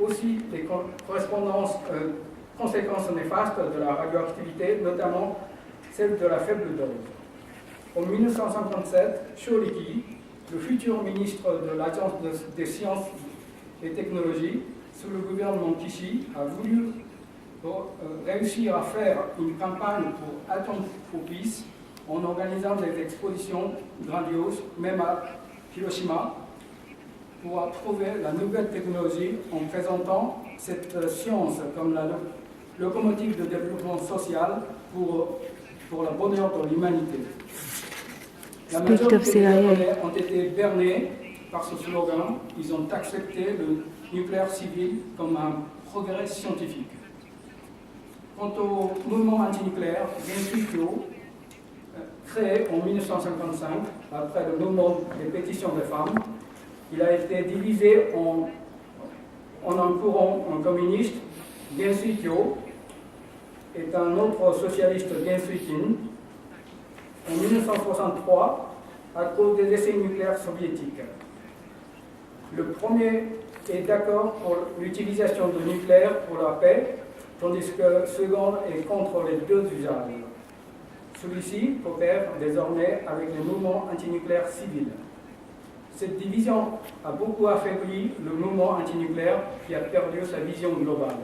aussi des conséquences néfastes de la radioactivité, notamment celle de la faible dose. En 1957, Choriki, le futur ministre de l'Agence des sciences et technologies, sous le gouvernement Kishi, a voulu réussir à faire une campagne pour Atom for Peace en organisant des expositions grandioses, même à Hiroshima, pour approuver la nouvelle technologie en présentant cette science comme la locomotive de développement social pour le bonheur de l'humanité. La majorité des Japonais ont été bernés par ce slogan. Ils ont accepté le nucléaire civil comme un progrès scientifique. Quant au mouvement antinucléaire, Gensuikyo, créé en 1955, après le mouvement des pétitions des femmes, il a été divisé en un courant communiste, Gensuikyo, et un autre socialiste, Gensuikin, en 1963, à cause des essais nucléaires soviétiques. Le premier est d'accord pour l'utilisation du nucléaire pour la paix, tandis que le second est contre les deux usages. Celui-ci coopère désormais avec les mouvements antinucléaires civils. Cette division a beaucoup affaibli le mouvement antinucléaire qui a perdu sa vision globale.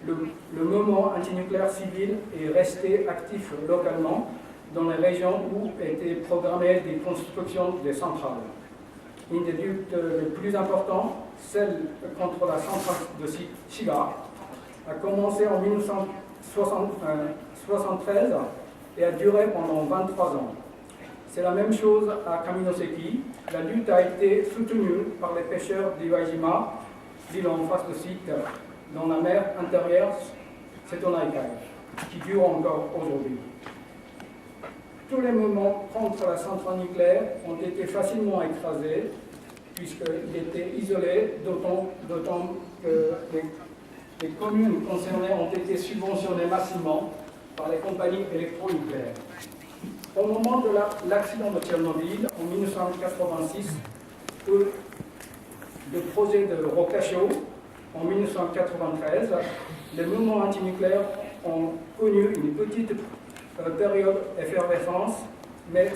Le mouvement antinucléaire civil est resté actif localement dans les régions où étaient programmées des constructions des centrales. Une des luttes les plus importantes, celle contre la centrale de Shiga, a commencé en 1973 et a duré pendant 23 ans. C'est la même chose à Kaminoseki. La lutte a été soutenue par les pêcheurs d'Iwajima, l'île en face de site, dans la mer intérieure Setonaikai, qui dure encore aujourd'hui. Tous les mouvements contre la centrale nucléaire ont été facilement écrasés, puisqu'ils étaient isolés, d'autant que les communes concernées ont été subventionnées massivement par les compagnies électronucléaires. Au moment de l'accident de Tchernobyl, en 1986, le projet de Rokasho, en 1993, les mouvements antinucléaires ont connu une petite période d'effervescence, mais